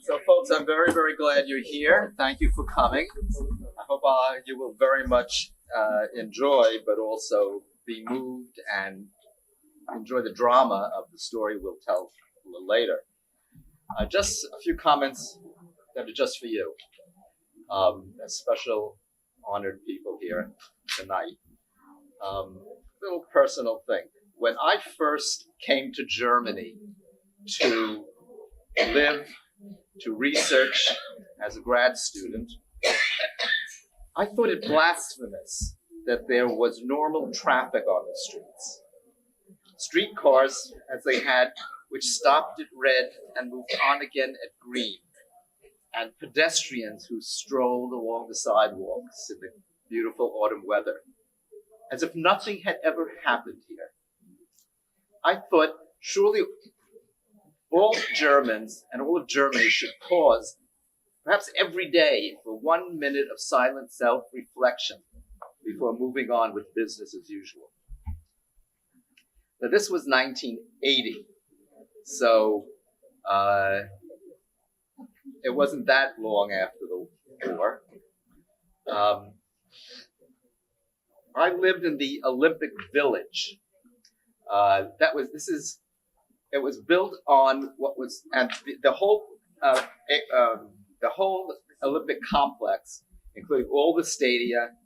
So, folks, I'm very, very glad you're here. Thank you for coming. I hope you will very much enjoy, but also be moved and enjoy the drama of the story we'll tell a little later. Just a few comments that are just for you, as special honored people here tonight. Little personal thing. When I first came to Germany to live, to research as a grad student, I thought it blasphemous that there was normal traffic on the streets. Streetcars, as they had, which stopped at red and moved on again at green, and pedestrians who strolled along the sidewalks in the beautiful autumn weather, as if nothing had ever happened here. I thought, surely all Germans and all of Germany should pause, perhaps every day, for 1 minute of silent self-reflection before moving on with business as usual. Now, this was 1980, so it wasn't that long after the war. I lived in the Olympic Village. It was built on what was, and the whole Olympic complex, including all the stadia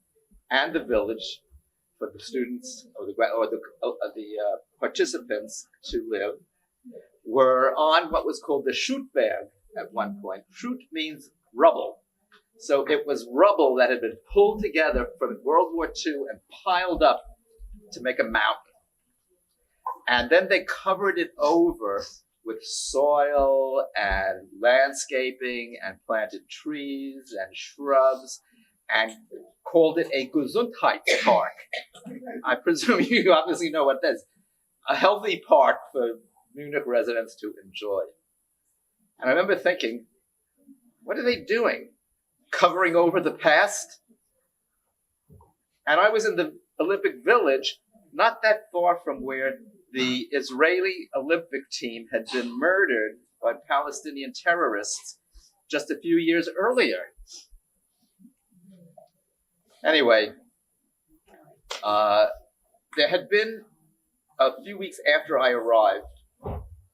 and the village for the students or the participants to live, were on what was called the Schuttberg at one point. Schutt means rubble. So it was rubble that had been pulled together from World War II and piled up to make a mountain. And then they covered it over with soil and landscaping and planted trees and shrubs and called it a Gesundheitspark. I presume you obviously know what that is. A healthy park for Munich residents to enjoy. And I remember thinking, what are they doing? Covering over the past? And I was in the Olympic Village, not that far from where the Israeli Olympic team had been murdered by Palestinian terrorists just a few years earlier. Anyway, there had been, a few weeks after I arrived,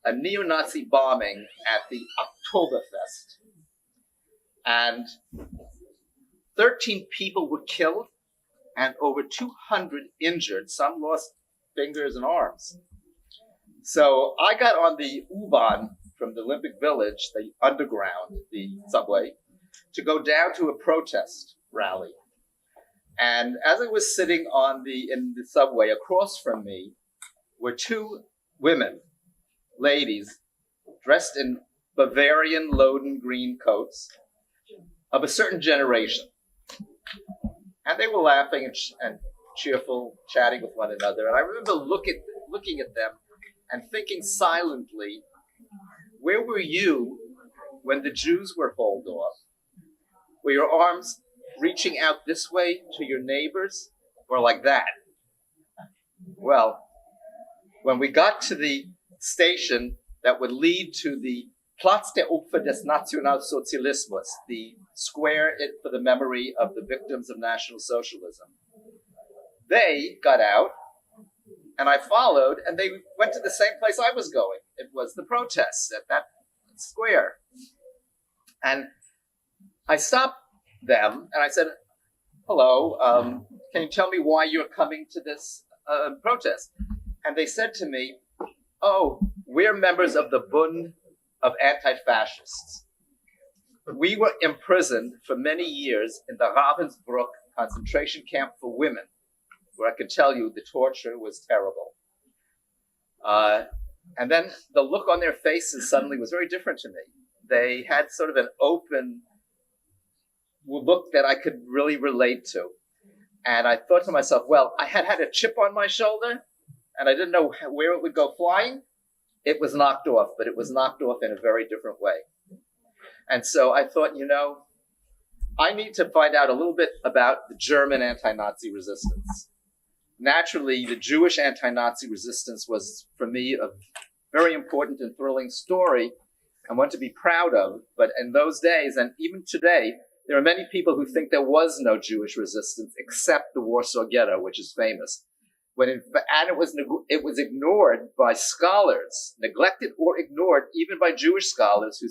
a neo-Nazi bombing at the Oktoberfest. And 13 people were killed and over 200 injured. Some lost fingers and arms. So I got on the U-Bahn from the Olympic Village, the underground, the subway, to go down to a protest rally. And as I was sitting in the subway, across from me were two women, ladies, dressed in Bavarian Loden green coats of a certain generation. And they were laughing and cheerful, chatting with one another. And I remember looking at them and thinking silently, where were you when the Jews were hauled off? Were your arms reaching out this way to your neighbors, or like that? Well, when we got to the station that would lead to the Platz der Opfer des Nationalsozialismus, the square for the memory of the victims of National Socialism, they got out, and I followed, and they went to the same place I was going. It was the protests at that square. And I stopped them, and I said, hello, can you tell me why you're coming to this protest? And they said to me, oh, we're members of the Bund of Anti-Fascists. We were imprisoned for many years in the Ravensbrück concentration camp for women, where I could tell you the torture was terrible. And then the look on their faces suddenly was very different to me. They had sort of an open look that I could really relate to. And I thought to myself, well, I had a chip on my shoulder, and I didn't know where it would go flying. It was knocked off, but it was knocked off in a very different way. And so I thought, I need to find out a little bit about the German anti-Nazi resistance. naturally, the Jewish anti-Nazi resistance was, for me, a very important and thrilling story and one to be proud of. But in those days, and even today, there are many people who think there was no Jewish resistance except the Warsaw Ghetto, which is famous. And it was ignored by scholars, neglected or ignored even by Jewish scholars who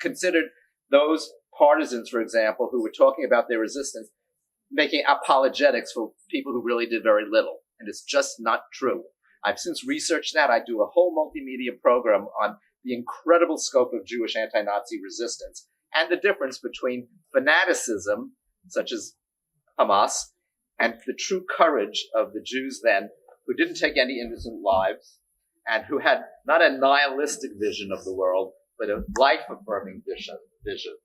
considered those partisans, for example, who were talking about their resistance, making apologetics for people who really did very little. And it's just not true. I've since researched that. I do a whole multimedia program on the incredible scope of Jewish anti-Nazi resistance and the difference between fanaticism, such as Hamas, and the true courage of the Jews then, who didn't take any innocent lives and who had not a nihilistic vision of the world, but a life-affirming vision,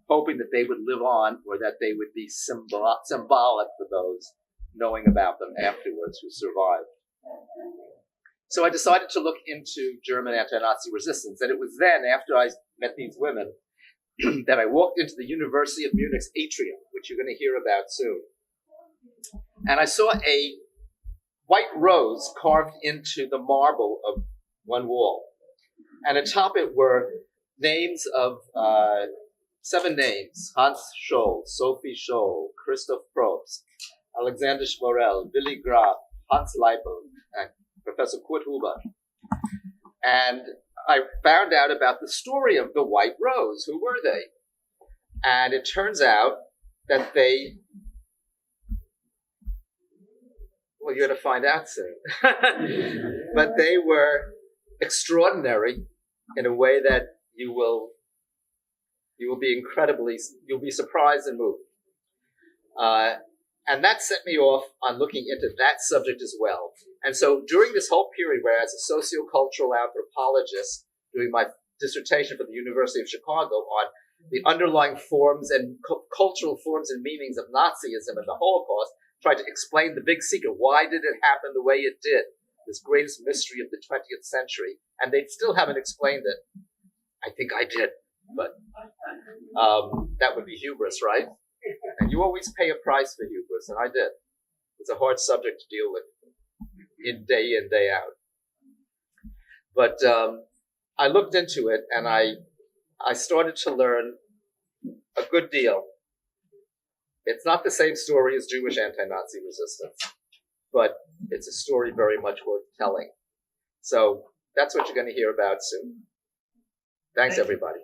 hoping that they would live on or that they would be symbolic for those knowing about them afterwards who survived. So I decided to look into German anti-Nazi resistance, and it was then, after I met these women, that I walked into the University of Munich's atrium, which you're going to hear about soon. And I saw a white rose carved into the marble of one wall. And atop it were names of 7 names: Hans Scholl, Sophie Scholl, Christoph Probst, Alexander Schmorell, Willy Graf, Hans Leipel, and Professor Kurt Huber. And I found out about the story of the White Rose. Who were they? And it turns out that they, well, you're going to find out soon. But they were extraordinary in a way that you'll be surprised and moved. And that set me off on looking into that subject as well. And so during this whole period where as a sociocultural anthropologist doing my dissertation for the University of Chicago on the underlying forms and cultural forms and meanings of Nazism and the Holocaust, tried to explain the big secret. Why did it happen the way it did? This greatest mystery of the 20th century. And they still haven't explained it. I think I did, but that would be hubris, right? And you always pay a price for hubris, and I did. It's a hard subject to deal with in, day out. But I looked into it, and I started to learn a good deal. It's not the same story as Jewish anti-Nazi resistance, but it's a story very much worth telling. So that's what you're going to hear about soon. Thanks, everybody.